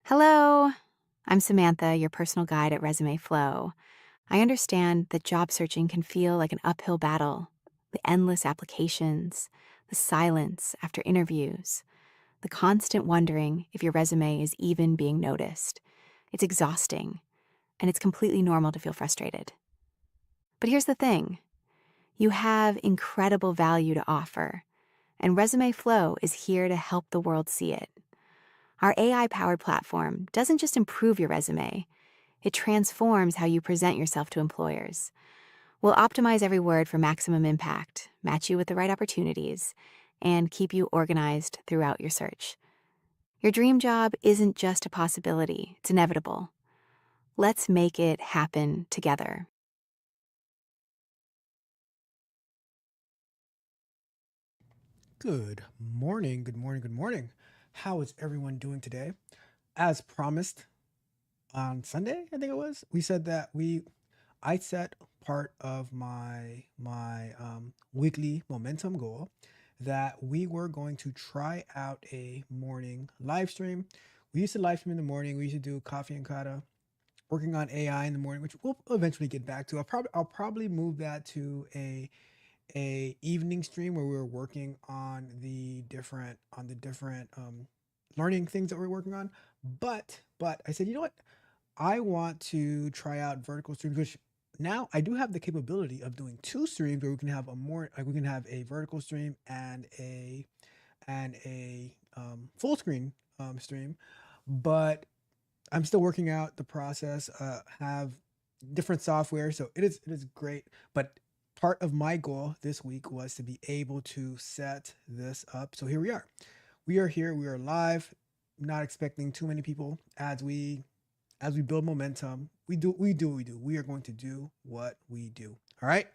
Hello, I'm Samantha, your personal guide at Resume Flow. I understand that job searching can feel like an uphill battle. The endless applications, the silence after interviews, the constant wondering if your resume is even being noticed. It's exhausting, and it's completely normal to feel frustrated. But here's the thing, you have incredible value to offer, and Resume Flow is here to help the world see it. Our AI powered platform doesn't just improve your resume, it transforms how you present yourself to employers. We'll optimize every word for maximum impact, match you with the right opportunities, and keep you organized throughout your search. Your dream job isn't just a possibility, it's inevitable. Let's make it happen together. Good morning, good morning, good morning. How is everyone doing today? As promised on Sunday, I think it was, we said that I set part of my weekly momentum goal that we were going to try out a morning live stream. We used to live stream in the morning. We used to do coffee and kata, working on AI in the morning, which we'll eventually get back to. I'll probably move that to a evening stream where we were working on the different learning things that we're working on. But I said, you know what? I want to try out vertical streams, which now I do have the capability of doing two streams where we can have a more like we can have a vertical stream and a full screen stream. But I'm still working out the process. Have different software, so it is great. But part of my goal this week was to be able to set this up. So here we are. We are here. We are live. Not expecting too many people as we build momentum. We do what we do. We are going to do what we do. All right.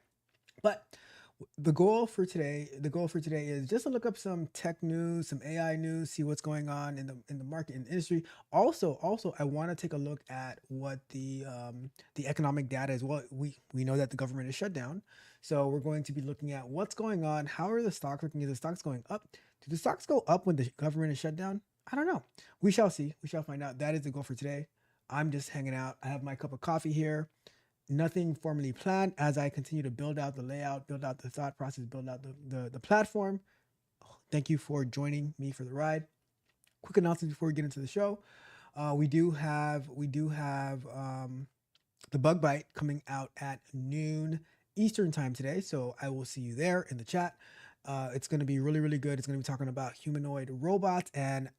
But the goal for today is just to look up some tech news, some AI news, see what's going on in the market in the industry. Also, I want to take a look at what the economic data is. Well, we know that the government is shut down, so we're going to be looking at what's going on. How are the stocks looking? Is the stocks going up? Do the stocks go up when the government is shut down? I don't know. We shall see. We shall find out. That is the goal for today. I'm just hanging out. I have my cup of coffee here. Nothing formally planned as I continue to build out the layout, build out the thought process, build out the platform. Thank you for joining me for the ride. Quick announcement before we get into the show. We do have the bug bite coming out at noon Eastern time today. So I will see you there in the chat. It's going to be really, really good. It's going to be talking about humanoid robots. And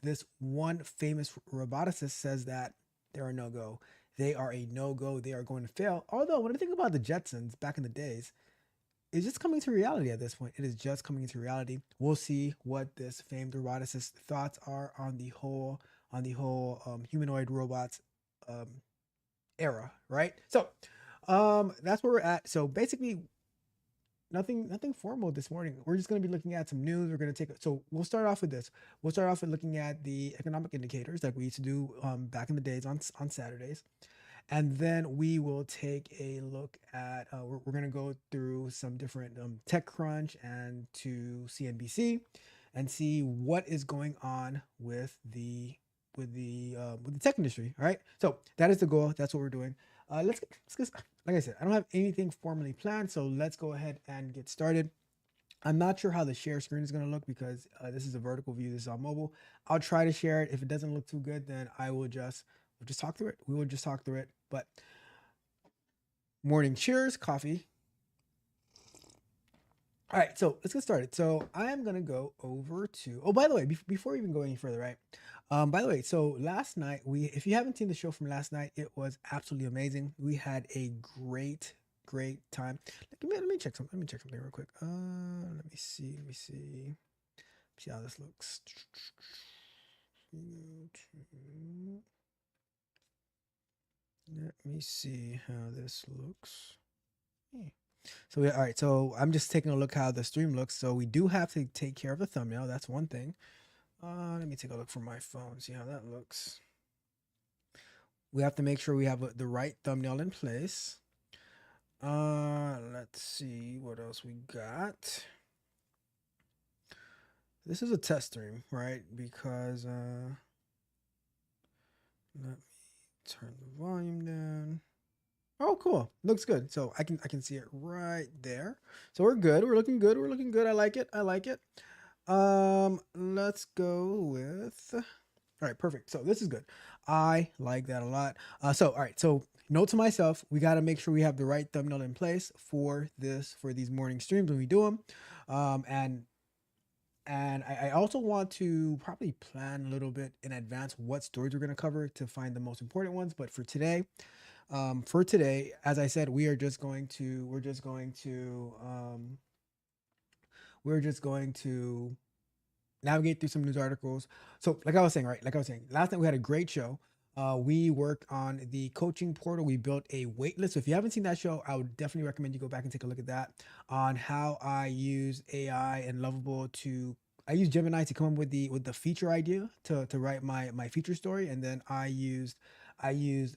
this one famous roboticist says that they're a no go. They are a no go. They are going to fail. Although, when I think about the Jetsons back in the days, it's just coming to reality at this point. It is just coming into reality. We'll see what this famed roboticist thoughts are on the whole humanoid robots um, era, right? So that's where we're at. So basically, nothing formal this morning. We're just going to be looking at some news. We're going to so we'll start off with this. We'll start off with looking at the economic indicators like we used to do back in the days on Saturdays, and then we will take a look at. We're going to go through some different TechCrunch and to CNBC, and see what is going on with the tech industry. All right, so that is the goal. That's what we're doing. Let's get, like I said, I don't have anything formally planned, so let's go ahead and get started. I'm not sure how the share screen is going to look because this is a vertical view. This is on mobile. I'll try to share it. If it doesn't look too good, then we'll just talk through it. We will just talk through it. But morning cheers, coffee. All right, so let's get started. So I am gonna go over to. Oh, by the way, before we even go any further, right? By the way, so last night if you haven't seen the show from last night, it was absolutely amazing. We had a great time. Let me check something. Let me check something real quick. Let me see how this looks. Let me see how this looks. Hmm. All right. So I'm just taking a look how the stream looks. So we do have to take care of the thumbnail. That's one thing. Let me take a look from my phone, see how that looks. We have to make sure we have the right thumbnail in place. Let's see what else we got. This is a test stream, right? Because Let me turn the volume down. Oh, cool. Looks good. So I can see it right there. So we're good. We're looking good. We're looking good. I like it. I like it. Let's go with. All right, perfect. So this is good. I like that a lot. All right. So note to myself, we got to make sure we have the right thumbnail in place for these morning streams when we do them. Um, and I also want to probably plan a little bit in advance what stories we're going to cover to find the most important ones. But for today, as I said, we're just going to navigate through some news articles. So, like I was saying, right? Like I was saying, last night we had a great show. We worked on the coaching portal. We built a wait list. So if you haven't seen that show, I would definitely recommend you go back and take a look at that on how I use AI and Lovable to. I used Gemini to come up with the feature idea to write my feature story, and then I used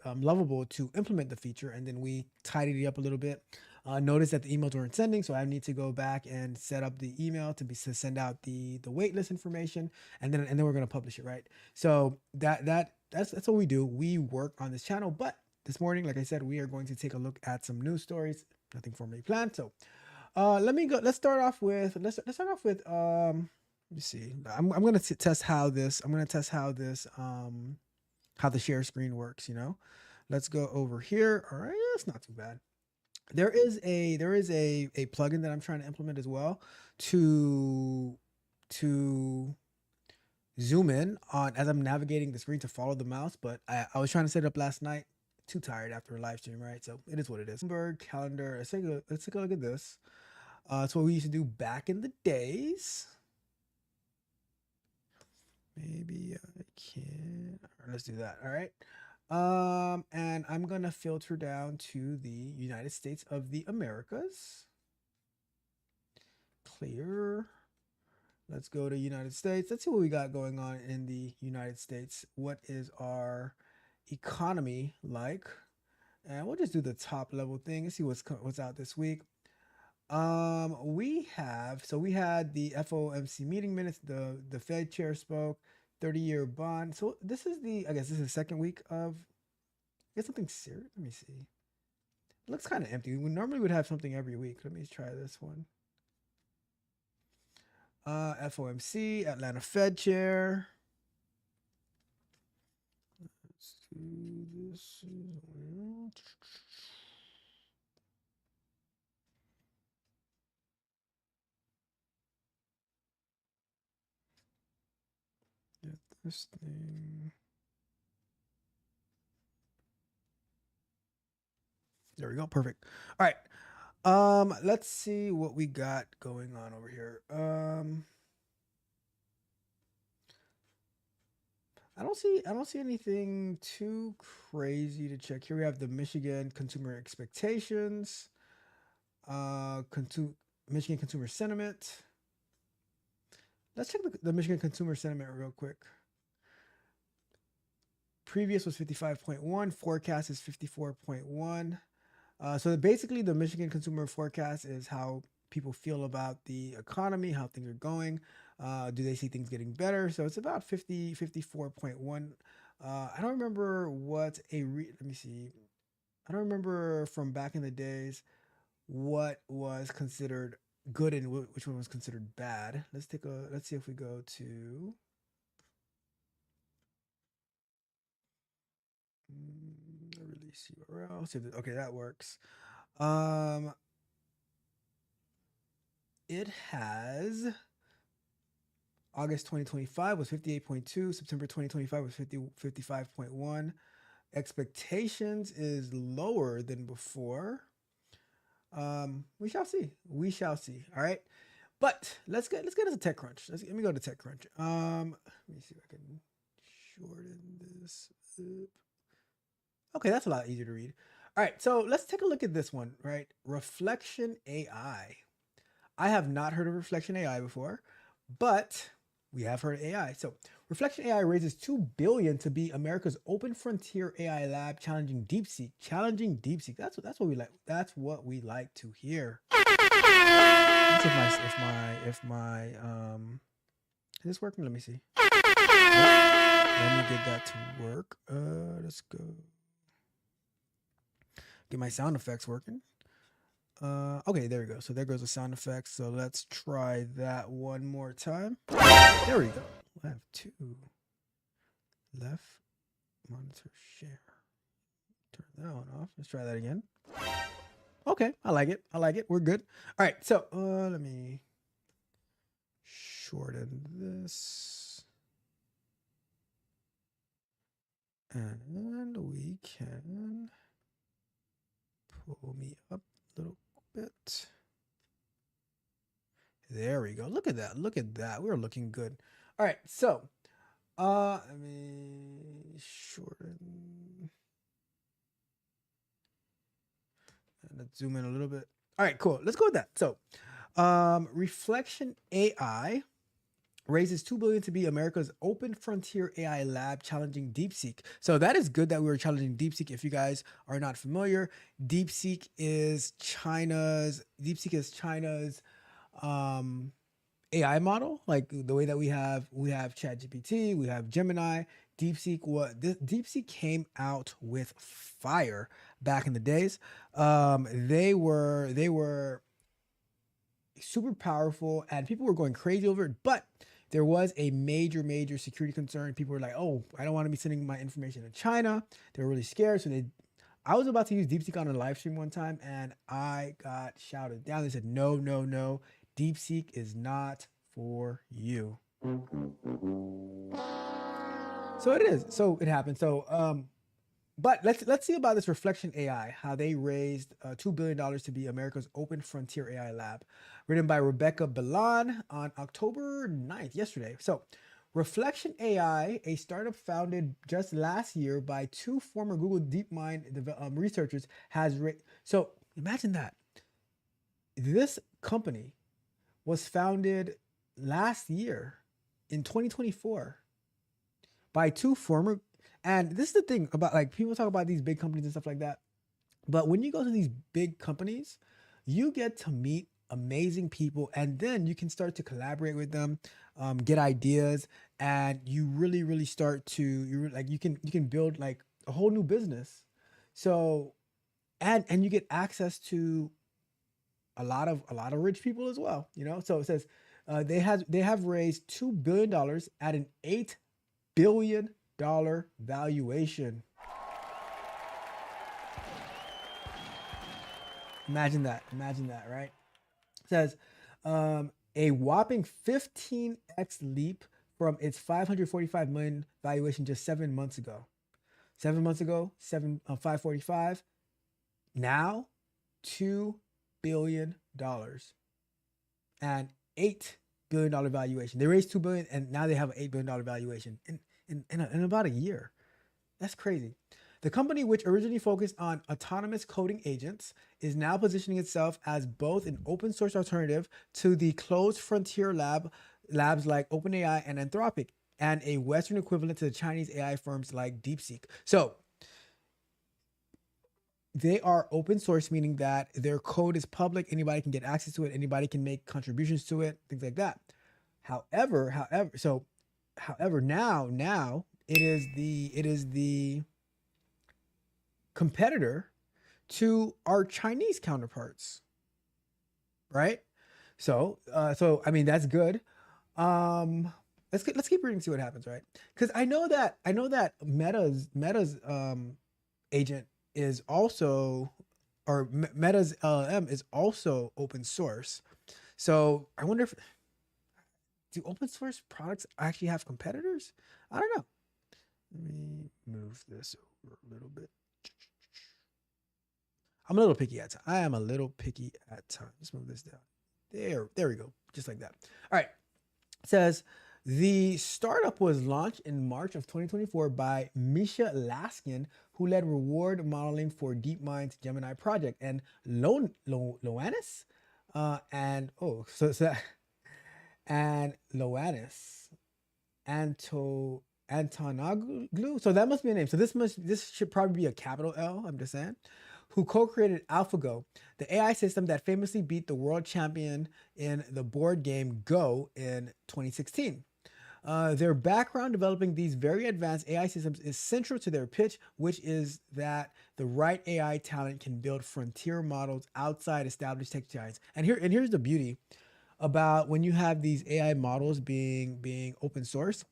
Lovable to implement the feature, and then we tidied it up a little bit. Notice that the emails weren't sending, so I need to go back and set up the email to send out the waitlist information, and then we're gonna publish it, right? So that's what we do. We work on this channel, but this morning, like I said, we are going to take a look at some news stories. Nothing formally planned, so let me go. Let's start off with let me see. I'm gonna test how this. I'm gonna test how the share screen works. Let's go over here. All right, it's not too bad. There is a plugin that I'm trying to implement as well to to zoom in on as I'm navigating the screen to follow the mouse. But I was trying to set it up last night. Too tired after a live stream, right? So it is what it is. Bloomberg calendar. Let's take a look at this. It's what we used to do back in the days. Maybe I can. Let's do that. All right. And I'm gonna filter down to the United States of the Americas. Clear. Let's go to United States. Let's see what we got going on in the United States. What is our economy like? And we'll just do the top level thing and see what's out this week. We had the FOMC meeting minutes. The Fed chair spoke. 30-year bond. So I guess this is the second week of. Get something serious. Let me see. It looks kind of empty. We normally would have something every week. Let me try this one. FOMC, Atlanta Fed chair. Let's do this. Get this thing. There we go. Perfect. All right. Let's see what we got going on over here. I don't see anything too crazy to check. Here we have the Michigan consumer expectations, Michigan consumer sentiment. Let's check the Michigan consumer sentiment real quick. Previous was 55.1, forecast is 54.1. So basically the Michigan consumer forecast is how people feel about the economy, how things are going. Do they see things getting better? So it's about 54.1. I don't remember let me see. I don't remember from back in the days what was considered good and which one was considered bad. Let's see if we go to release URL. Okay, that works. It has August 2025 was 58.2, September 2025 was 55.1. Expectations is lower than before. We shall see. We shall see. All right. But let's get into TechCrunch. Let me go to TechCrunch. Let me see if I can shorten this up. Okay, that's a lot easier to read. All right, so let's take a look at this one, right? Reflection AI. I have not heard of Reflection AI before, but we have heard of AI. So Reflection AI raises $2 billion to be America's open frontier AI lab, challenging DeepSeek. Challenging DeepSeek. That's what we like. That's what we like to hear. Let's see if my is this working? Let me see. Let me get that to work. Let's go. Get my sound effects working. Okay, there we go. So there goes the sound effects. So let's try that one more time. There we go. I have two. Left monitor share. Turn that one off. Let's try that again. Okay, I like it. I like it. We're good. All right, so let me shorten this. And we can pull me up a little bit. There we go. Look at that. Look at that. We're looking good. All right, so let me shorten and let's zoom in a little bit. All right, cool. Let's go with that. So, Reflection AI raises 2 billion to be America's open frontier AI lab challenging DeepSeek. So that is good that we were challenging DeepSeek. If you guys are not familiar, DeepSeek is China's AI model, like the way that we have ChatGPT, we have Gemini. DeepSeek came out with fire back in the days. They were super powerful and people were going crazy over it, but there was a major security concern. People were like, oh, I don't want to be sending my information to China. They were really scared. I was about to use DeepSeek on a live stream one time and I got shouted down. They said, no, no, no, DeepSeek is not for you. So it is. So it happened. But let's see about this Reflection AI, how they raised $2 billion to be America's open frontier AI lab, written by Rebecca Bellan on October 9th, yesterday. So Reflection AI, a startup founded just last year by two former Google DeepMind researchers, so imagine that. This company was founded last year in 2024 by two former, and this is the thing about, like, people talk about these big companies and stuff like that, but when you go to these big companies, you get to meet amazing people and then you can start to collaborate with them, get ideas, and you really start to, you can build like a whole new business. So and you get access to a lot of rich people as well, so it says they have raised $2 billion at an $8 billion valuation. Imagine that, right? It says a whopping 15x leap from its 545 million valuation just 7 months ago. 7 months ago, 545. Now, $2 billion and $8 billion valuation. They raised $2 billion and now they have an $8 billion valuation in about a year. That's crazy. The company, which originally focused on autonomous coding agents, is now positioning itself as both an open source alternative to the closed frontier labs like OpenAI and Anthropic, and a Western equivalent to the Chinese AI firms like DeepSeek. So they are open source, meaning that their code is public. Anybody can get access to it. Anybody can make contributions to it, things like that. However, now it is the competitor to our Chinese counterparts, right? So I mean that's good. Let's keep reading, see what happens, right? Because I know that Meta's agent is also, or Meta's LLM is also open source. So I wonder if, do open source products actually have competitors? I don't know. Let me move this over a little bit. I'm a little picky at times. I am a little picky at times. Let's move this down. There we go. Just like that. All right. It says the startup was launched in March of 2024 by Misha Laskin, who led reward modeling for DeepMind's Gemini project, and Loanis, and oh, so and Loanis, Antonoglu. So that must be a name. So this should probably be a capital L. I'm just saying. Who co-created AlphaGo, the AI system that famously beat the world champion in the board game Go in 2016. Their background developing these very advanced AI systems is central to their pitch, which is that the right AI talent can build frontier models outside established tech giants. And here's the beauty about when you have these AI models being open source.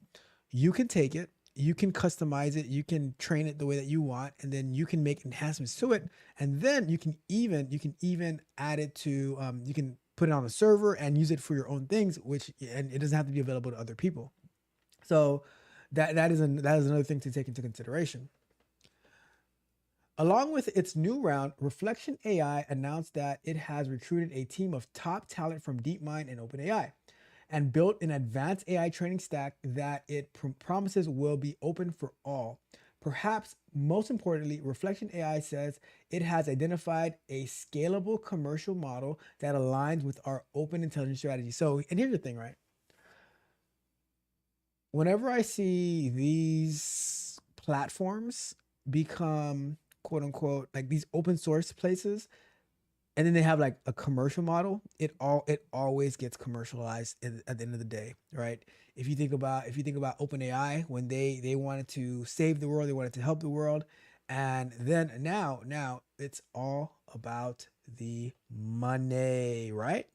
You can take it, you can customize it, you can train it the way that you want, and then you can make enhancements to it, and then you can even add it to you can put it on a server and use it for your own things, which and it doesn't have to be available to other people. So that is another thing to take into consideration. Along with its new round, Reflection AI announced that it has recruited a team of top talent from DeepMind and OpenAI and built an advanced AI training stack that it promises will be open for all. Perhaps most importantly, Reflection AI says it has identified a scalable commercial model that aligns with our open intelligence strategy. So, and here's the thing, right? Whenever I see these platforms become quote unquote like these open source places, and then they have like a commercial model, it always gets commercialized at the end of the day, right? If you think about OpenAI, when they wanted to save the world, they wanted to help the world, and then now it's all about the money, right?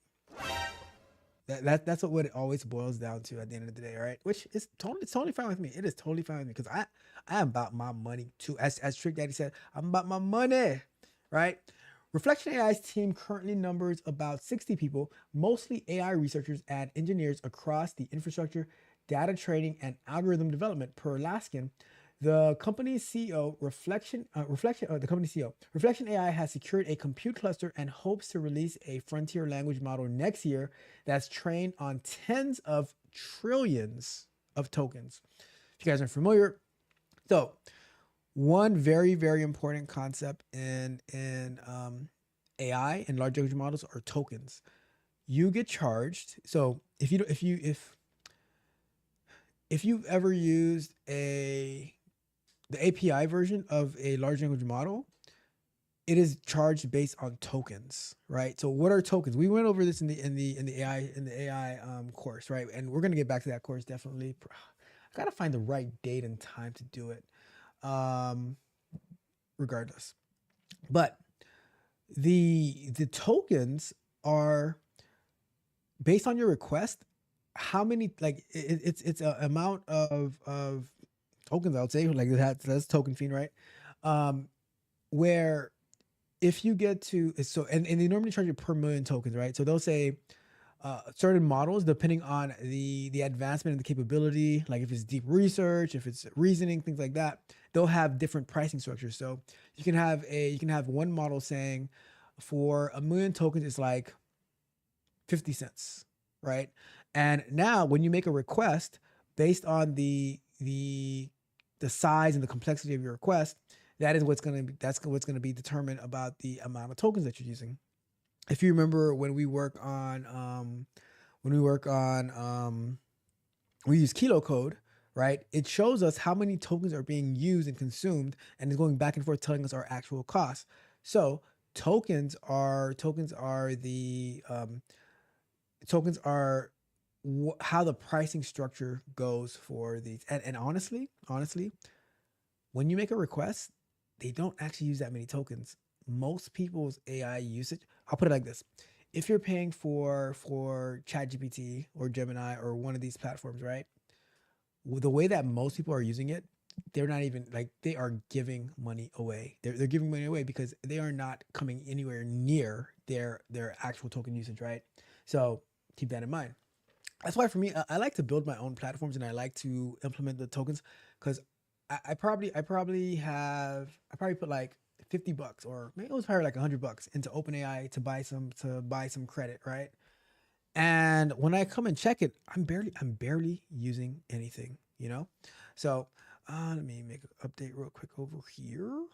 That's what it always boils down to at the end of the day, right? Which is totally it's totally fine with me. It is totally fine with me because I am about my money too. As Trick Daddy said, I'm about my money, right? Reflection AI's team currently numbers about 60 people, mostly AI researchers and engineers across the infrastructure, data training, and algorithm development per Alaskan. The company's CEO, the company CEO, Reflection AI has secured a compute cluster and hopes to release a frontier language model next year that's trained on tens of trillions of tokens. If you guys aren't familiar, so one very very important concept in AI and large language models are tokens. You get charged. So if you've ever used a the API version of a large language model, it is charged based on tokens, right? So what are tokens? We went over this in the AI course, right? And we're gonna get back to that course definitely. I gotta find the right date and time to do it. Um, Regardless, but the tokens are based on your request. How many like it's a amount of tokens, I would say, like that's token fiend, right? Um, where if you get to so and they normally charge you per million tokens, right? So they'll say certain models depending on the advancement and the capability, like if it's deep research, if it's reasoning, things like that, they'll have different pricing structures. So you can have one model saying for a million tokens it's like 50 cents, right? And now when you make a request based on the size and the complexity of your request, that's what's going to be determined about the amount of tokens that you're using. If you remember when we use kilo code, right? It shows us how many tokens are being used and consumed, and it's going back and forth telling us our actual costs. So tokens are how the pricing structure goes for these. And honestly, when you make a request, they don't actually use that many tokens. Most people's AI usage, I'll put it like this. If you're paying for ChatGPT or Gemini or one of these platforms, right? The way that most people are using it, they're not even like they are giving money away. They're giving money away because they are not coming anywhere near their actual token usage, right? So keep that in mind. That's why for me, I like to build my own platforms and I like to implement the tokens because I probably put like $50 or maybe it was probably like $100 into OpenAI to buy some credit, right? And when I come and check it, I'm barely using anything, you know? So let me make an update real quick over here.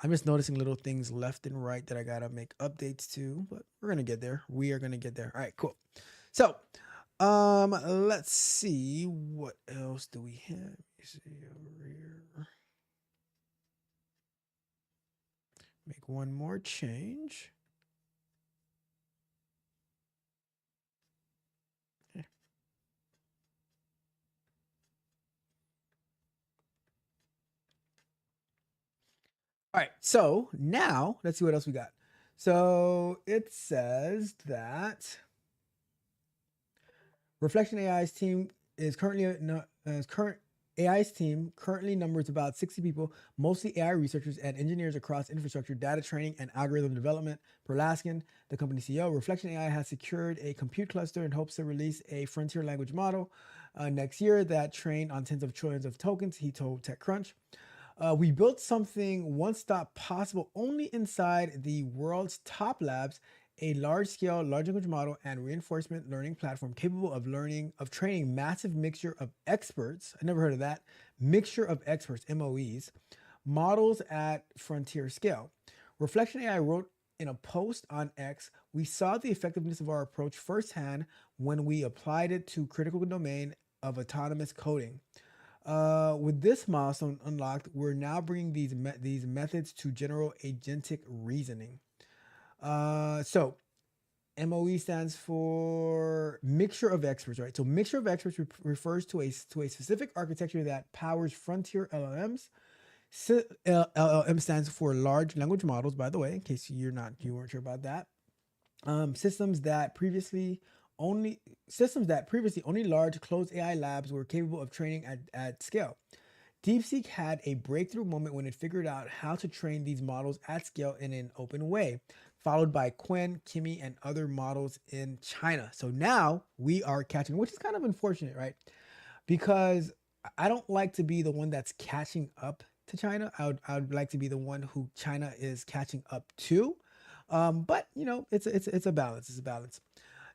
I'm just noticing little things left and right that I gotta make updates to, but we're gonna get there. We are gonna get there. All right, cool. So, let's see what else do we have. Let me see over here. Make one more change. All right. So now let's see what else we got. So it says that Reflection AI's team is currently current AI's team currently numbers about 60 people, mostly AI researchers and engineers across infrastructure, data training, and algorithm development. Per Laskin, the company CEO, Reflection AI has secured a compute cluster and hopes to release a frontier language model next year that trained on tens of trillions of tokens, he told TechCrunch. We built something once thought possible only inside the world's top labs, a large-scale large language model and reinforcement learning platform capable of training massive mixture of experts. I never heard of that. Mixture of experts, MOEs, models at frontier scale. Reflection AI wrote in a post on X, we saw the effectiveness of our approach firsthand when we applied it to critical domain of autonomous coding. With this milestone unlocked, we're now bringing these methods to general agentic reasoning. So MOE stands for mixture of experts, right? So mixture of experts refers to a specific architecture that powers frontier LLMs. LLM stands for large language models, by the way, in case you weren't sure about that. Um, systems that previously only systems that previously only large closed AI labs were capable of training at scale. DeepSeek had a breakthrough moment when it figured out how to train these models at scale in an open way, followed by Quen, Kimi, and other models in China. So now we are catching, which is kind of unfortunate, right? Because I don't like to be the one that's catching up to China. I would like to be the one who China is catching up to. But you know, it's a balance. It's a balance.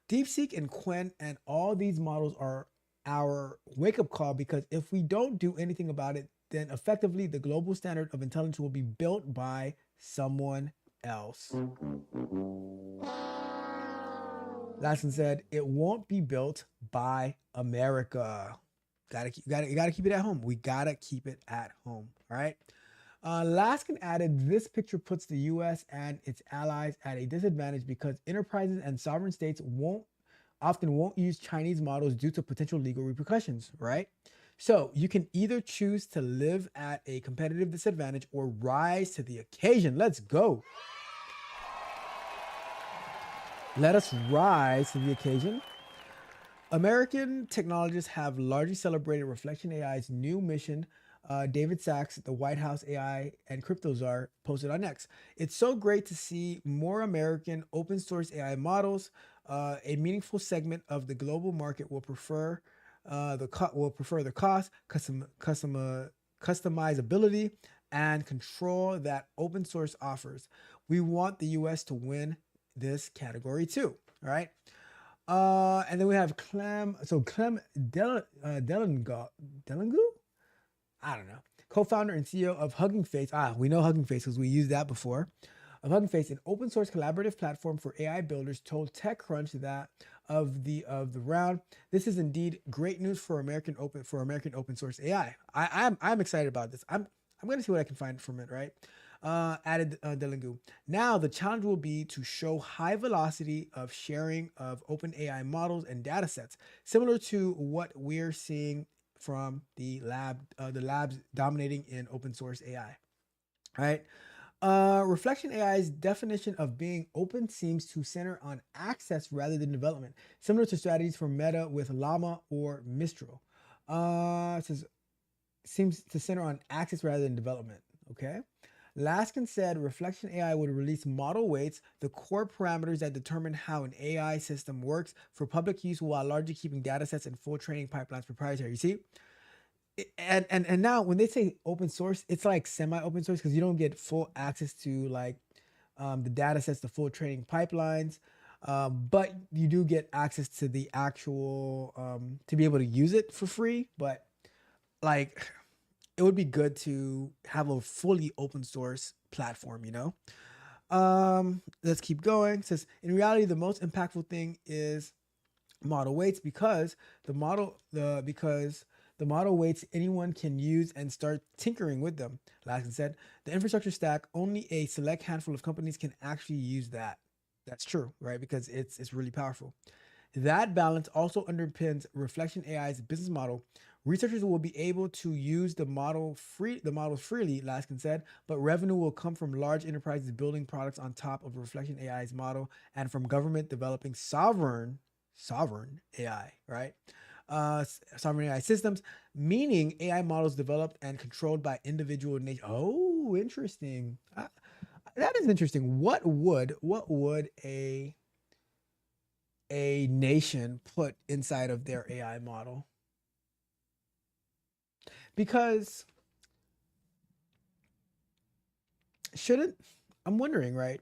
DeepSeek and Quen and all these models are our wake up call because if we don't do anything about it, then effectively the global standard of intelligence will be built by someone else. Lasson said, "It won't be built by America. You gotta keep it at home. We gotta keep it at home. All right." Laskin added, "This picture puts the U.S. and its allies at a disadvantage because enterprises and sovereign states won't use Chinese models due to potential legal repercussions." Right. So you can either choose to live at a competitive disadvantage or rise to the occasion. Let's go. Let us rise to the occasion. American technologists have largely celebrated Reflection AI's new mission. David Sachs, the White House AI and crypto czar, posted on X. "It's so great to see more American open source AI models. A meaningful segment of the global market will prefer the cost, customizability, and control that open source offers. We want the U.S. to win this category too." All right. And then we have Clem Delangu? I don't know. Co-founder and CEO of Hugging Face. We know Hugging Face because we used that before. Of Hugging Face, an open source collaborative platform for AI builders, told TechCrunch that of the round, "This is indeed great news for American open source AI. I'm excited about this. I'm gonna see what I can find from it, right?" Added Delangu. "Now the challenge will be to show high velocity of sharing of open AI models and data sets, similar to what we're seeing from the labs dominating in open source AI." All right. Reflection AI's definition of being open seems to center on access rather than development, similar to strategies from Meta with Llama or Mistral. It says seems to center on access rather than development. Okay. Laskin said Reflection AI would release model weights, the core parameters that determine how an AI system works for public use while largely keeping datasets and full training pipelines proprietary. You see? And now when they say open source, it's like semi-open source because you don't get full access to like the data sets, the full training pipelines, but you do get access to the actual to be able to use it for free. But like it would be good to have a fully open source platform, you know? Let's keep going. It says in reality, the most impactful thing is model weights because the model weights anyone can use and start tinkering with them. Laskin said, "The infrastructure stack, only a select handful of companies can actually use that." That's true, right? Because it's really powerful. That balance also underpins Reflection AI's business model. Researchers will be able to use the models freely, Laskin said, but revenue will come from large enterprises building products on top of Reflection AI's model and from government developing sovereign AI, right? Sovereign AI systems, meaning AI models developed and controlled by individual nations. Oh, interesting. That is interesting. What would a nation put inside of their AI model? Because shouldn't I'm wondering, right?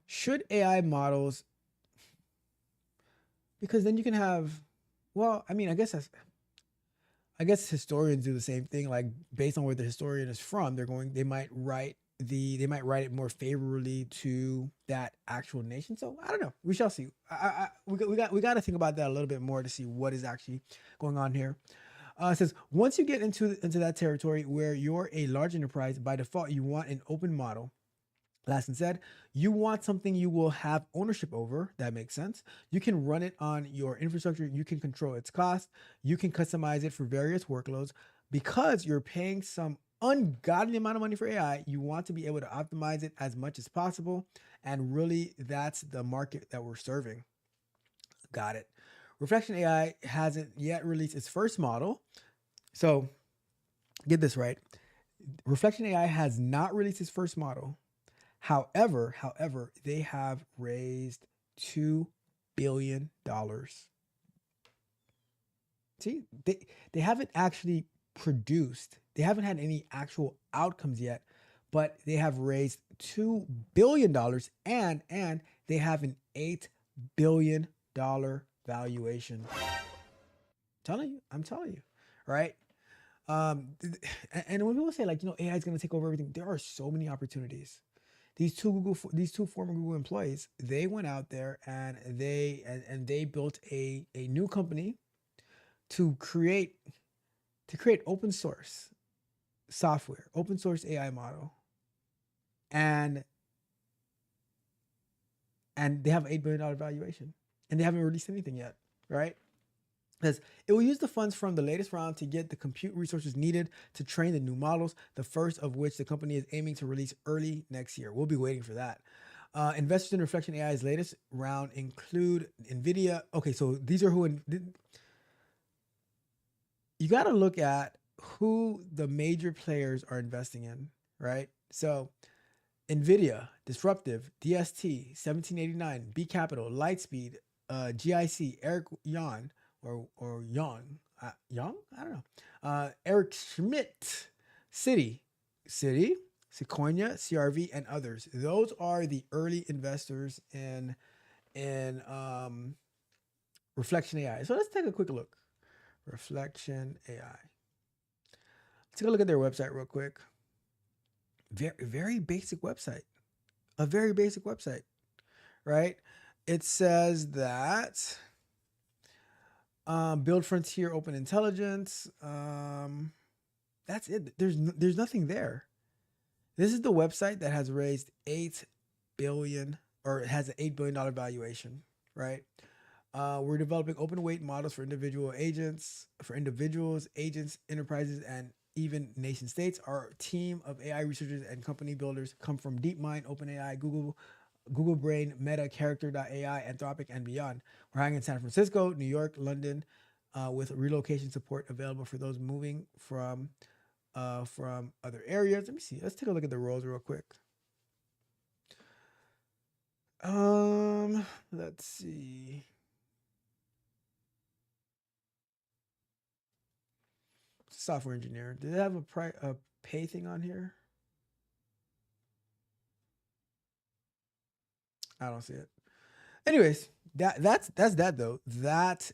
Should AI models, because then you can have, well, I mean, I guess historians do the same thing. Like based on where the historian is from, they might write it more favorably to that actual nation. So I don't know. We shall see. We got to think about that a little bit more to see what is actually going on here. It says once you get into that territory where you're a large enterprise, by default you want an open model. Lasson said, you want something you will have ownership over. That makes sense. You can run it on your infrastructure. You can control its cost. You can customize it for various workloads. Because you're paying some ungodly amount of money for AI, you want to be able to optimize it as much as possible. And really, that's the market that we're serving. Got it. Reflection AI hasn't yet released its first model. So get this right. Reflection AI has not released its first model. However, they have raised $2 billion. See, they haven't actually produced, they haven't had any actual outcomes yet, but they have raised $2 billion and they have an $8 billion valuation. I'm telling you, right? And when people say like, AI is going to take over everything, there are so many opportunities. These two former Google employees, they went out there and they built a new company to create open source software, open source AI model, and they have an $8 billion valuation, and they haven't released anything yet, right? Says it will use the funds from the latest round to get the compute resources needed to train the new models, the first of which the company is aiming to release early next year. We'll be waiting for that. Investors in Reflection AI's latest round include NVIDIA. Okay, so these are you got to look at who the major players are investing in, right? So NVIDIA, Disruptive, DST, 1789, B Capital, Lightspeed, GIC, Eric Yon, or Young? I don't know. Eric Schmidt, City, Sequoia, CRV, and others. Those are the early investors in Reflection AI. So let's take a quick look. Reflection AI. Let's take a look at their website real quick. Very basic website. A very basic website, right? It says that build frontier open intelligence. That's it. There's nothing there. This is the website that has raised 8 billion, or it has an $8 billion valuation, right? We're developing open weight models for individuals, agents, enterprises, and even nation states. Our team of AI researchers and company builders come from DeepMind, OpenAI, Google Brain, Meta, Character.ai, Anthropic, and beyond. We're hiring in San Francisco, New York, London, with relocation support available for those moving from other areas. Let me see. Let's take a look at the roles real quick. Let's see. Software engineer. Do they have a pay thing on here? I don't see it. Anyways, that's that though. That's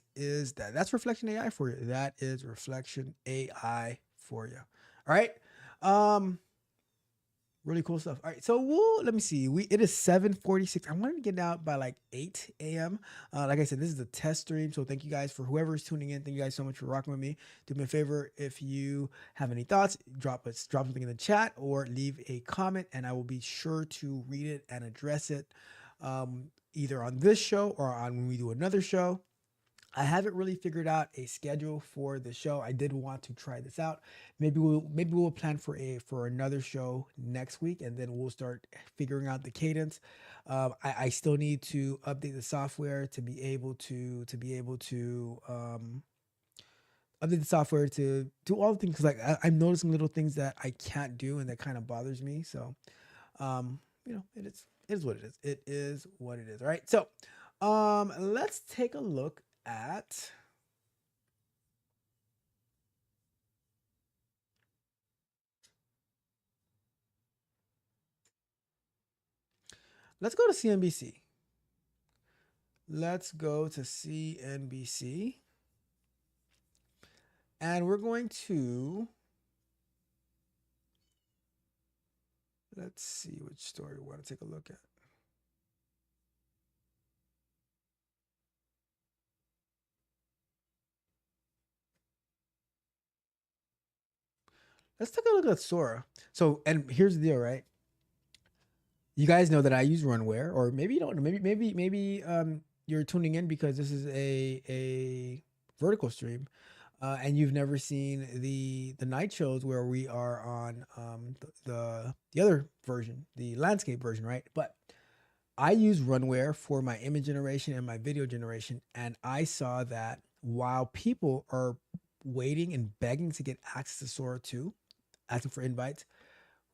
Reflection AI for you. That is Reflection AI for you. All right. Really cool stuff. All right, so let me see. It is 7:46. I wanted to get out by like 8 a.m. Like I said, this is a test stream, so thank you guys for whoever's tuning in. Thank you guys so much for rocking with me. Do me a favor, if you have any thoughts, drop something in the chat or leave a comment, and I will be sure to read it and address it, either on this show or on when we do another show. I haven't really figured out a schedule for the show. I did want to try this out. Maybe we'll plan for another show next week, and then we'll start figuring out the cadence. I still need to update the software to update the software to do all the things. Like I'm noticing little things that I can't do, and that kind of bothers me. So it is what it is. It is what it is. All right. So let's take a look at. Let's go to CNBC. Let's go to CNBC. And we're going to, let's see which story we want to take a look at. Let's take a look at Sora. So, and here's the deal, right? You guys know that I use Runware, or maybe you don't know. Maybe you're tuning in because this is a vertical stream, and you've never seen the night shows where we are on the other version, the landscape version, right? But I use Runware for my image generation and my video generation, and I saw that while people are waiting and begging to get access to Sora 2, asking for invites,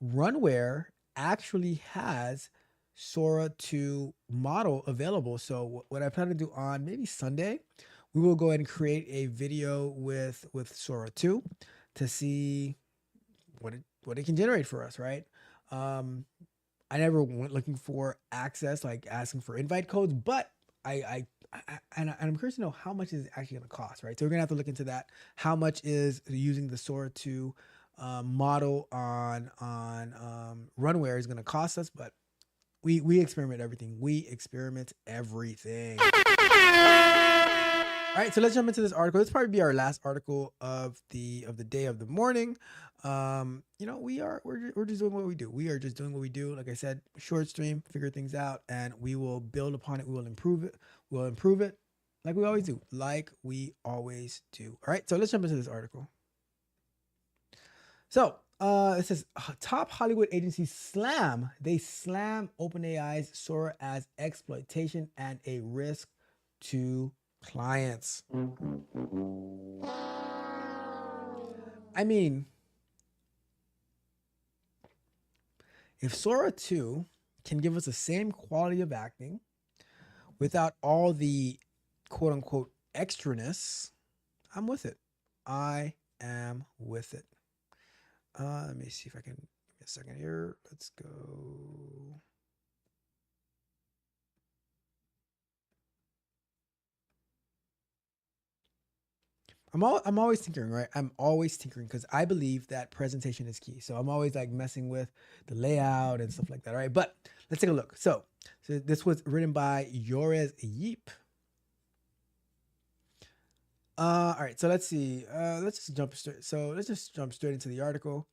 Runware actually has Sora 2 model available. So what I plan to do on maybe Sunday, we will go ahead and create a video with Sora 2 to see what it can generate for us, right? I never went looking for access, like asking for invite codes, but and I'm curious to know how much is it actually going to cost, right? So we're gonna have to look into that. How much is using the Sora 2 model on Runware is going to cost us? But we experiment everything. We experiment everything. All right, so let's jump into this article. This will probably be our last article of the day of the morning. We're just doing what we do. We are just doing what we do. Like I said, short stream, figure things out, and we will build upon it. We will improve it. We'll improve it like we always do. Like we always do. All right, so let's jump into this article. So it says top Hollywood agencies slam OpenAI's Sora as exploitation and a risk to clients. I mean, if Sora 2 can give us the same quality of acting without all the quote unquote extraness, I'm with it. I am with it. Let me see if I can, give me a second here. Let's go. I'm always tinkering, right? I'm always tinkering because I believe that presentation is key. So I'm always like messing with the layout and stuff like that, right? But let's take a look. So this was written by Yorez Yeep. All right, so let's see. Let's just jump straight into the article.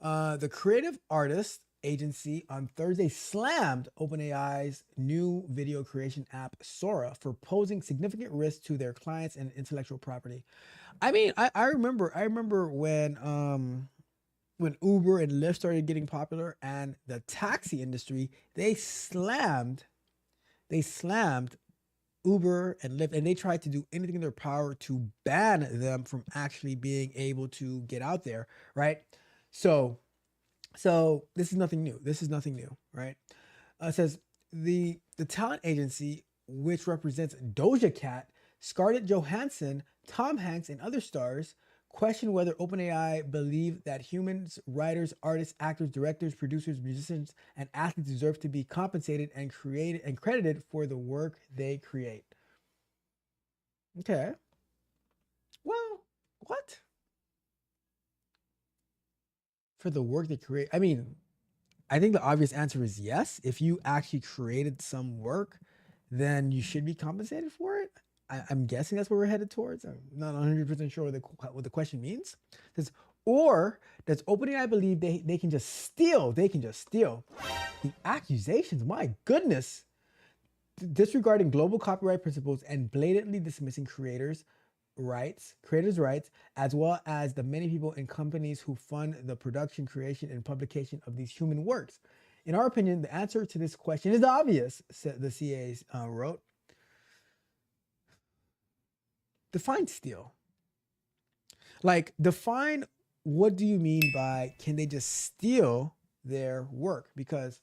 The creative artist agency on Thursday slammed OpenAI's new video creation app Sora for posing significant risk to their clients and intellectual property. I mean, I remember when Uber and Lyft started getting popular, and the taxi industry, they slammed Uber and Lyft, and they tried to do anything in their power to ban them from actually being able to get out there, right? So this is nothing new. Right? It says the talent agency, which represents Doja Cat, Scarlett Johansson, Tom Hanks, and other stars, questioned whether OpenAI believe that humans, writers, artists, actors, directors, producers, musicians, and athletes deserve to be compensated and credited for the work they create. Okay. Well, what? For the work they create? I mean, I think the obvious answer is yes. If you actually created some work, then you should be compensated for it. I'm guessing that's where we're headed towards. I'm not 100% sure what the question means. It says, or does OpenAI believe they can just steal? The accusations, my goodness. disregarding global copyright principles and blatantly dismissing creators' rights, as well as the many people and companies who fund the production, creation, and publication of these human works. In our opinion, the answer to this question is obvious, said the CA wrote. Define steal. Like, define what do you mean by can they just steal their work? Because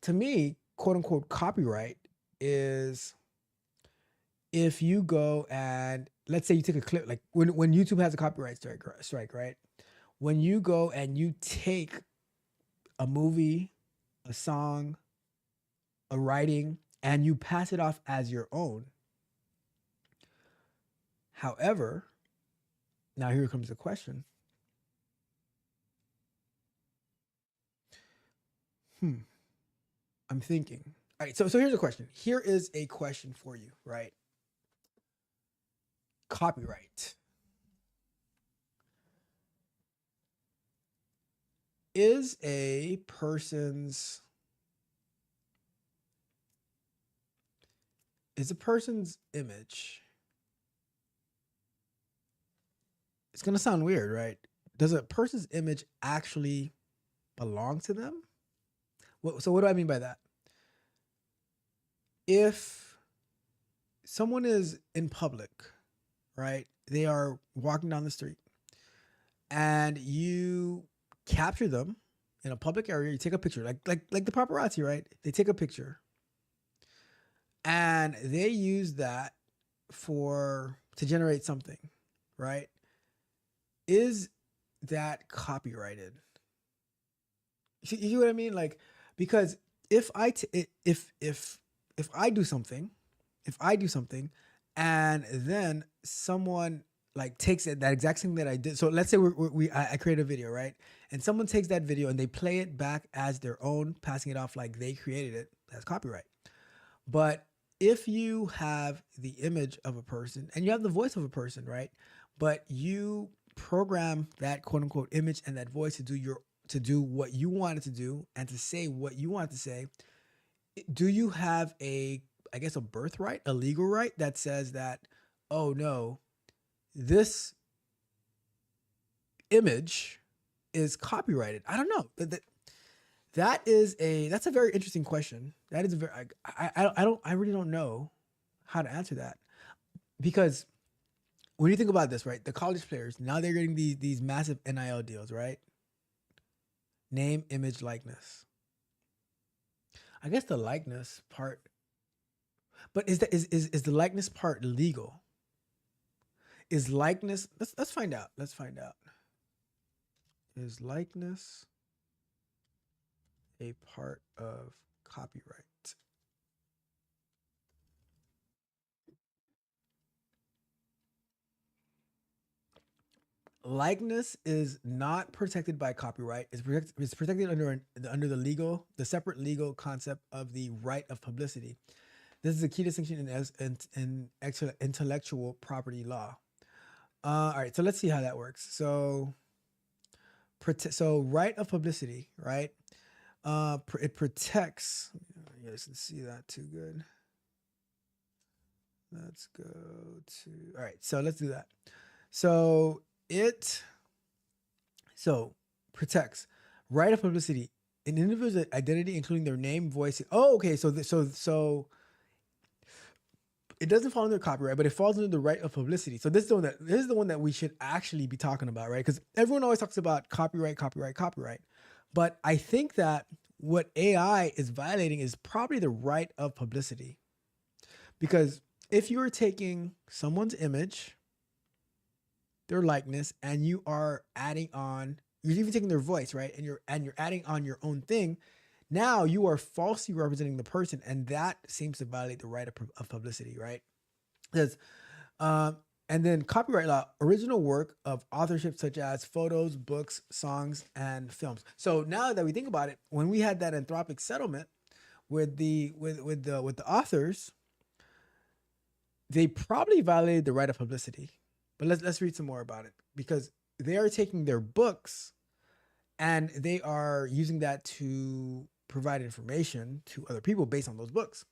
to me, quote unquote, copyright is if you go and let's say you take a clip, like when YouTube has a copyright strike, right? When you go and you take a movie, a song, a writing, and you pass it off as your own. However, now here comes the question. I'm thinking. All right, so here's a question. Here is a question for you, right? Copyright. Is a person's image, it's gonna sound weird, right? Does a person's image actually belong to them? So what do I mean by that? If someone is in public, right? They are walking down the street and you capture them in a public area, you take a picture, like the paparazzi, right? They take a picture and they use that to generate something, right? Is that copyrighted? You see what I mean? Like, because if I do something, and then someone like takes that exact thing that I did. So let's say I create a video, right? And someone takes that video and they play it back as their own, passing it off like they created it. That's copyright. But if you have the image of a person and you have the voice of a person, right? But you program that quote unquote image and that voice to do what you want it to do and to say what you want it to say, do you have a birthright, a legal right that says that, oh no, this image is copyrighted? I don't know. That's a very interesting question. That is a very I really don't know how to answer that, because when you think about this, right, the college players now they're getting these massive NIL deals, right? Name, image, likeness. I guess the likeness part, but is the likeness part legal? Is likeness? Let's find out. Let's find out. Is likeness a part of copyright? Likeness is not protected by copyright. It's protected under the separate legal concept of the right of publicity. This is a key distinction in intellectual property law. All right, so let's see how that works. So right of publicity, right? It protects. You guys can see that too good. Let's go to. All right, so let's do that. So protects right of publicity an individual's identity, including their name, voice. Oh, okay. So it doesn't fall under copyright, but it falls under the right of publicity. So this is the one that we should actually be talking about, right? Because everyone always talks about copyright. But I think that what AI is violating is probably the right of publicity. Because if you are taking someone's image, their likeness, and you are adding on, you're even taking their voice, right? And you're adding on your own thing. Now you are falsely representing the person, and that seems to violate the right of publicity, right? Because, and then copyright law, original work of authorship such as photos, books, songs, and films. So now that we think about it, when we had that Anthropic settlement with the authors, they probably violated the right of publicity. But let's read some more about it, because they are taking their books and they are using that to provide information to other people based on those books.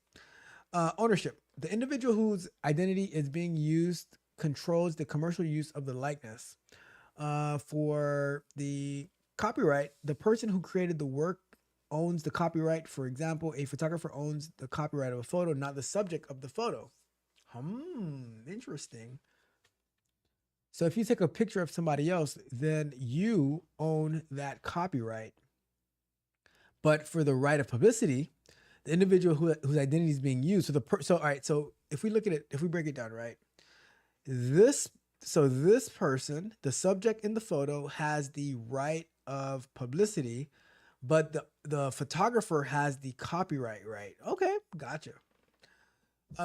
Ownership. The individual whose identity is being used controls the commercial use of the likeness. For the copyright, the person who created the work owns the copyright. For example, a photographer owns the copyright of a photo, not the subject of the photo. Interesting. So if you take a picture of somebody else, then you own that copyright. But for the right of publicity, the individual whose identity is being used. So all right. So if we look at it, if we break it down, right, this this person, the subject in the photo, has the right of publicity, but the photographer has the copyright right. Okay, gotcha.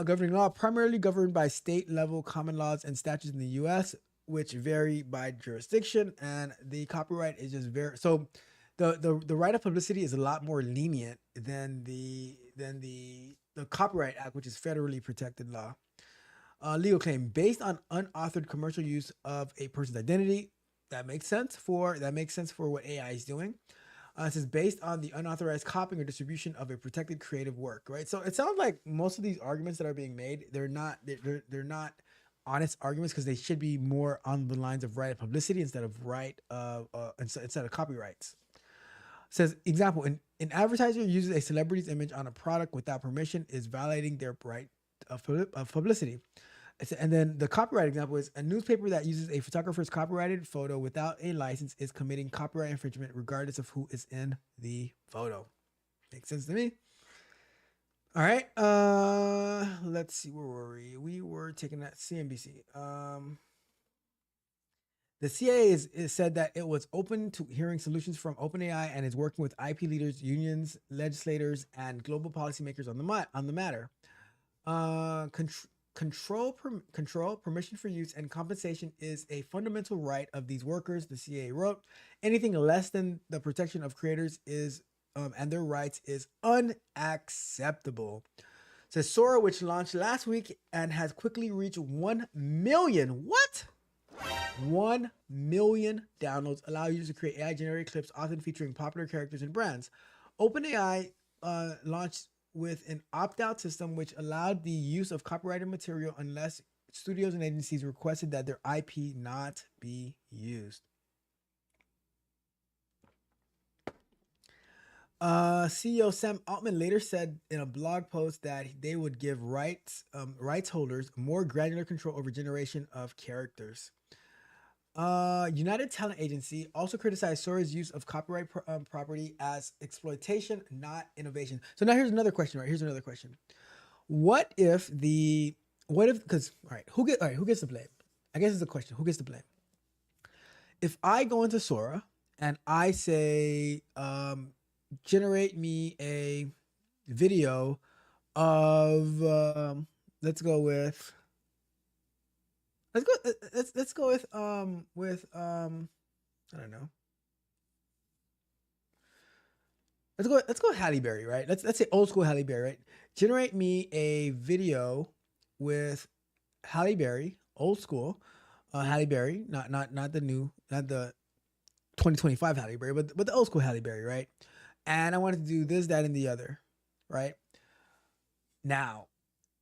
Governing law, primarily governed by state level common laws and statutes in the U.S., which vary by jurisdiction, and the copyright is just very so. The right of publicity is a lot more lenient than the Copyright Act, which is federally protected law. Legal claim based on unauthored commercial use of a person's identity. That makes sense for what AI is doing. It says based on the unauthorized copying or distribution of a protected creative work, right? So it sounds like most of these arguments that are being made, they're not honest arguments, because they should be more on the lines of right of publicity instead of instead of copyrights. It says example, an advertiser uses a celebrity's image on a product without permission is violating their right of publicity. And then the copyright example is a newspaper that uses a photographer's copyrighted photo without a license is committing copyright infringement regardless of who is in the photo. Makes sense to me. All right. Let's see. Where were we? We were taking that CNBC. The CIA is said that it was open to hearing solutions from OpenAI and is working with IP leaders, unions, legislators, and global policymakers on the matter. Control, permission for use, and compensation is a fundamental right of these workers, the CA wrote. Anything less than the protection of creators is and their rights is unacceptable. It says Sora, which launched last week and has quickly reached 1 million. What? 1 million downloads allow users to create AI-generated clips, often featuring popular characters and brands. OpenAI launched with an opt-out system which allowed the use of copyrighted material unless studios and agencies requested that their IP not be used. CEO Sam Altman later said in a blog post that they would give rights holders more granular control over generation of characters. United Talent Agency also criticized Sora's use of copyright property as exploitation, not innovation. So now here's another question, right? Here's another question. Because who gets the blame? I guess it's a question. Who gets the blame? If I go into Sora and I say, generate me a video of, let's go with I don't know. Let's go with Halle Berry, right? Let's say old school Halle Berry, right? Generate me a video with Halle Berry, old school Halle Berry, not the 2025 Halle Berry, but the old school Halle Berry, right? And I wanted to do this, that, and the other, right? Now,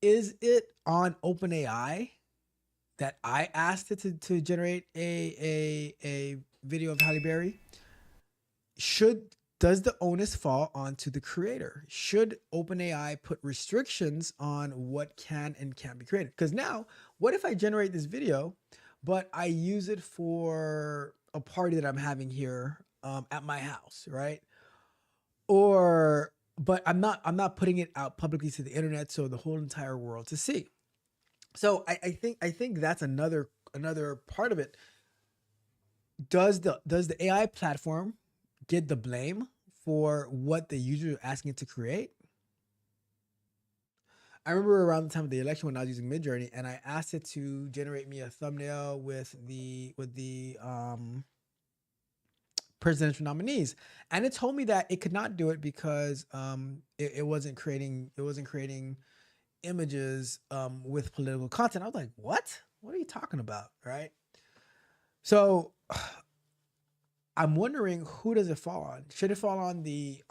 is it on OpenAI that I asked it to generate a video of Halle Berry? Does the onus fall onto the creator? Should OpenAI put restrictions on what can and can't be created? Because now, what if I generate this video, but I use it for a party that I'm having here at my house, right? But I'm not putting it out publicly to the internet so the whole entire world to see. So I think that's another part of it. Does the AI platform get the blame for what the user is asking it to create? I remember around the time of the election when I was using Midjourney and I asked it to generate me a thumbnail with the presidential nominees, and it told me that it could not do it because it wasn't creating images with political content. I was like, what are you talking about, right? So I'm wondering, who does it fall on? Should it fall on the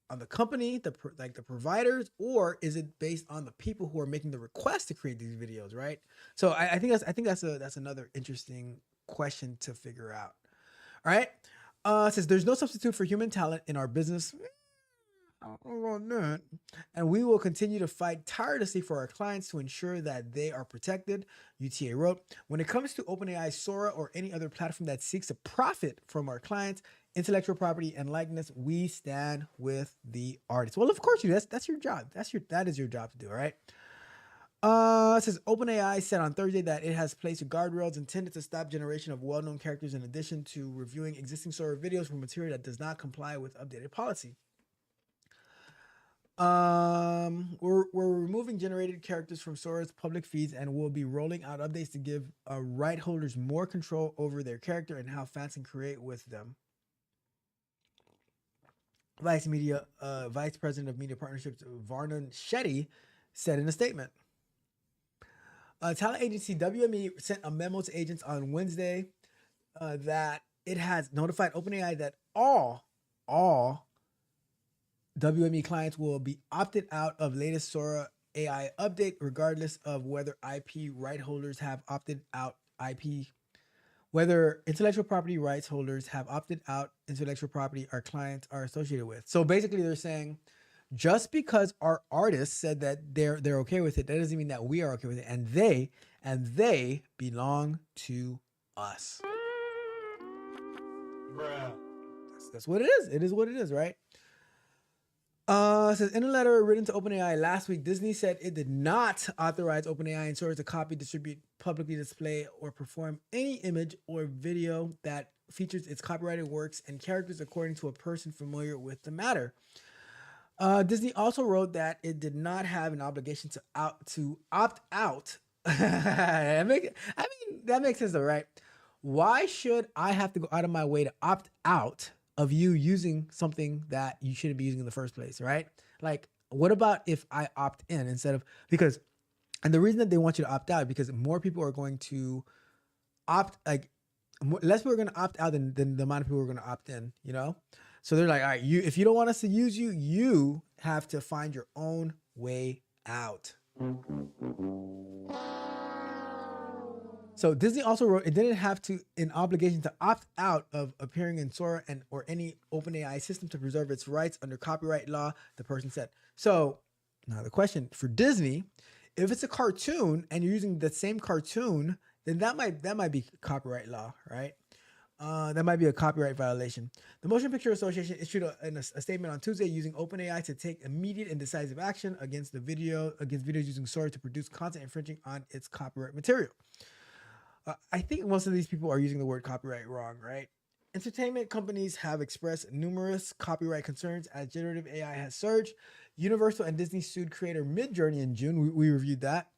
on the company, like the providers, or is it based on the people who are making the request to create these videos, right? So I think that's another interesting question to figure out. All right. It says there's no substitute for human talent in our business. I don't want that. And we will continue to fight tirelessly for our clients to ensure that they are protected. UTA wrote, when it comes to OpenAI, Sora, or any other platform that seeks to profit from our clients' intellectual property and likeness, we stand with the artists. Well, of course you do. That's your job. That is your job to do, all right? It says OpenAI said on Thursday that it has placed guardrails intended to stop generation of well-known characters in addition to reviewing existing Sora videos for material that does not comply with updated policy. We're removing generated characters from Sora's public feeds and we'll be rolling out updates to give right holders more control over their character and how fans can create with them. Vice President of Media Partnerships Varnan Shetty said in a statement. Talent agency WME sent a memo to agents on Wednesday that it has notified OpenAI that all WME clients will be opted out of latest Sora AI update, regardless of whether IP right holders have opted out whether intellectual property rights holders have opted out intellectual property our clients are associated with. So basically they're saying just because our artists said that they're okay with it, that doesn't mean that we are okay with it. And they belong to us. Bruh. That's what it is. It is what it is, right? It says in a letter written to OpenAI last week, Disney said it did not authorize OpenAI and Sora to copy, distribute, publicly display, or perform any image or video that features its copyrighted works and characters, according to a person familiar with the matter. Disney also wrote that it did not have an obligation to opt out. I mean, that makes sense though, right? Why should I have to go out of my way to opt out of you using something that you shouldn't be using in the first place, right? Like, what about if I opt in instead of, and the reason that they want you to opt out is because more people are going to less people are going to opt out than the amount of people who are going to opt in, you know? So they're like, all right, if you don't want us to use you, you have to find your own way out. So Disney also wrote it didn't have an obligation to opt out of appearing in Sora or any OpenAI system to preserve its rights under copyright law, the person said. So now the question for Disney, if it's a cartoon and you're using the same cartoon, then that might be copyright law, right? That might be a copyright violation. The Motion Picture Association issued a statement on Tuesday using OpenAI to take immediate and decisive action against videos using Sora to produce content infringing on its copyright material. I think most of these people are using the word copyright wrong, right? Entertainment companies have expressed numerous copyright concerns as generative AI has surged. Universal and Disney sued creator Midjourney in June. We reviewed that,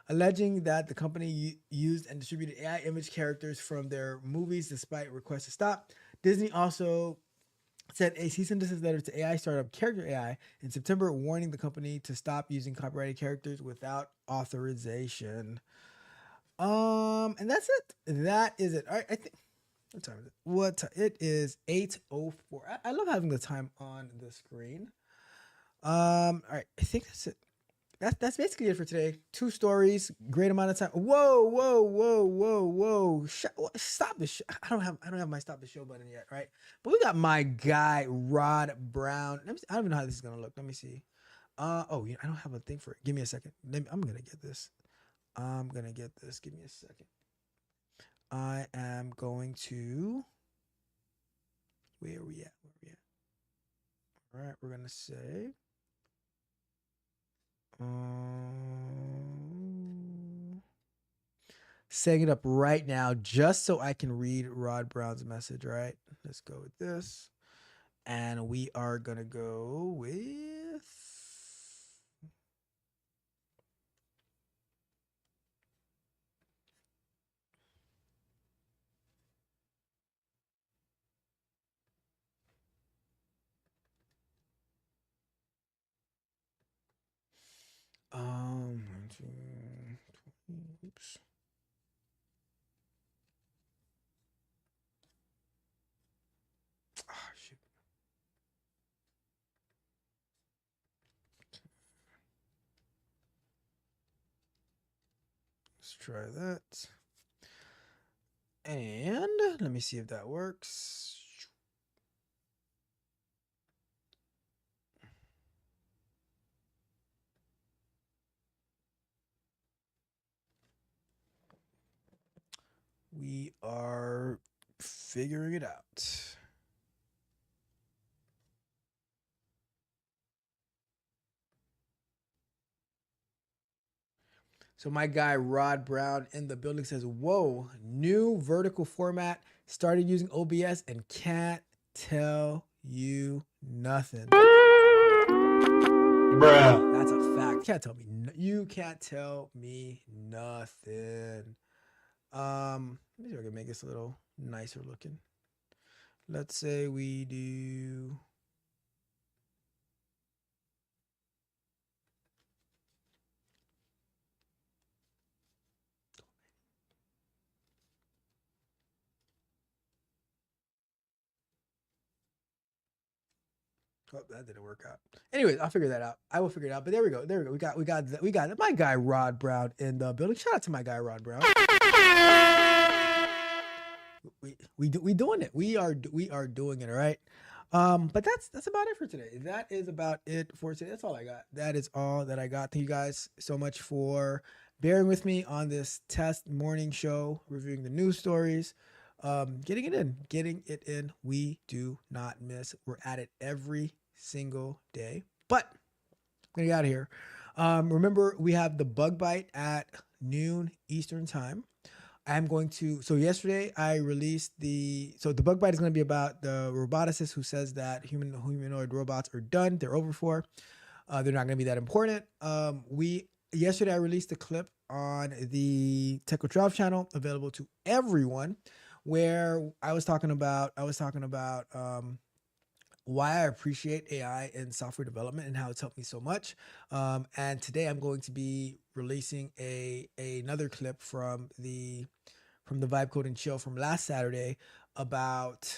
alleging that the company used and distributed AI image characters from their movies despite requests to stop. Disney also sent a cease and desist letter to AI startup Character AI in September, warning the company to stop using copyrighted characters without authorization. And that's it. That is it. All right, I think what time is it? It is 8:04. I love having the time on the screen. All right, I think that's it. That's basically it for today. 2 stories, great amount of time. Whoa. Stop the show. I don't have my stop the show button yet, right? But we got my guy Rod Brown. I don't even know how this is gonna look. Let me see. I don't have a thing for it. Give me a second. I'm gonna get this. Give me a second. I am going to. Where are we at? All right, we're gonna say. Setting it up right now just so I can read Rod Brown's message, right? Let's go with this. And we are gonna go with. Oops. Ah, shoot. Let's try that. And let me see if that works. We are figuring it out. So my guy Rod Brown in the building says, "Whoa, new vertical format. Started using OBS and can't tell you nothing." Bruh. That's a fact. You can't tell me nothing. Maybe I can make this a little nicer looking. Let's say we do. Oh, that didn't work out. Anyways, I'll figure that out. I will figure it out. But there we go. There we go. We got my guy Rod Brown in the building. Shout out to my guy Rod Brown. We doing it. We are doing it. All right. But that's about it for today. That is about it for today. That's all I got. That is all that I got. Thank you guys so much for bearing with me on this test morning show, reviewing the news stories. Getting it in. We do not miss. We're at it every single day. But I'm gonna get out of here. Remember, we have the bug bite at noon Eastern time. I'm going to. So yesterday I released the. So the bug bite is going to be about the roboticist who says that humanoid robots are done. They're over for. They're not going to be that important. We yesterday I released a clip on the Tech channel, available to everyone, where I was talking about why I appreciate AI in software development and how it's helped me so much. And today I'm going to be releasing another clip from the Vibe Code and Chill from last Saturday about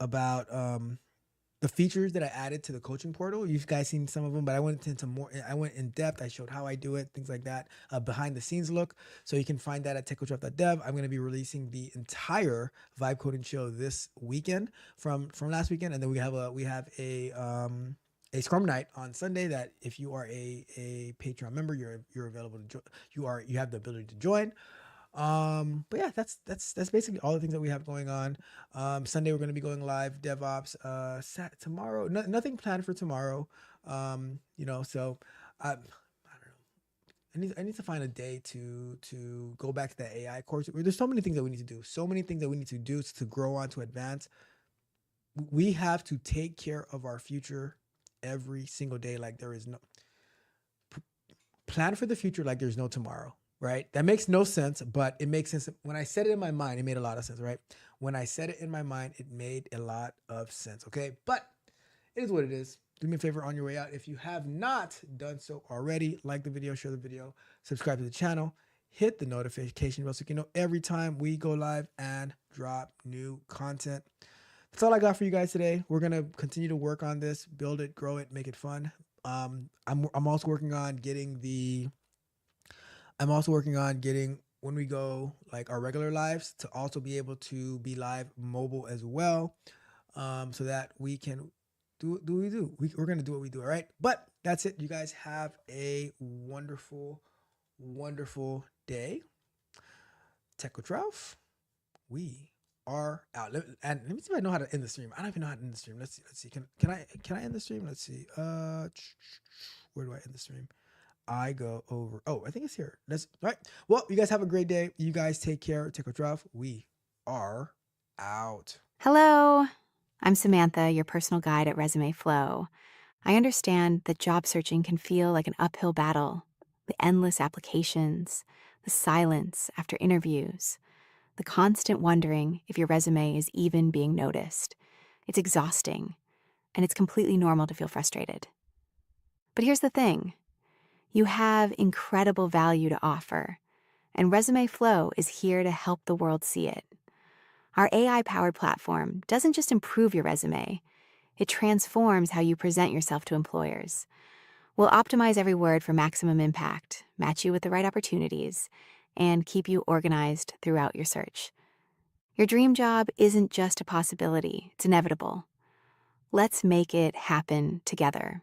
the features that I added to the coaching portal. You've guys seen some of them, but I went into more. I went in depth. I showed how I do it, things like that, behind the scenes look. So you can find that at techcoach.dev. I'm going to be releasing the entire Vibe Code and Chill this weekend from last weekend, and then we have a Scrum night on Sunday. That if you are a Patreon member, you're available to you have the ability to join. But yeah, that's basically all the things that we have going on. Sunday we're going to be going live DevOps. Tomorrow, nothing planned for tomorrow. So I don't know. I need to find a day to go back to that AI course. There's so many things that we need to do. So many things that we need to do to grow on, to advance. We have to take care of our future every single day. Like there is no plan for the future. Like there's no tomorrow. Right? That makes no sense, but it makes sense. When I said it in my mind, it made a lot of sense, right? When I said it in my mind, it made a lot of sense, okay? But it is what it is. Do me a favor on your way out. If you have not done so already, like the video, share the video, subscribe to the channel, hit the notification bell so you can know every time we go live and drop new content. That's all I got for you guys today. We're going to continue to work on this, build it, grow it, make it fun. I'm also working on getting when we go like our regular lives to also be able to be live mobile as well, so that we can we're going to do what we do. All right. But that's it. You guys have a wonderful, wonderful day. Techotraf, we are out. Let me see if I know how to end the stream. I don't even know how to end the stream. Let's see. Can I end the stream? Let's see. Where do I end the stream? I go over. Oh, I think it's here. All right. Well, you guys have a great day. You guys take care. Take a drive. We are out. Hello. I'm Samantha, your personal guide at Resume Flow. I understand that job searching can feel like an uphill battle. The endless applications, the silence after interviews, the constant wondering if your resume is even being noticed. It's exhausting, and it's completely normal to feel frustrated. But here's the thing. You have incredible value to offer, and Resume Flow is here to help the world see it. Our AI-powered platform doesn't just improve your resume, it transforms how you present yourself to employers. We'll optimize every word for maximum impact, match you with the right opportunities, and keep you organized throughout your search. Your dream job isn't just a possibility, it's inevitable. Let's make it happen together.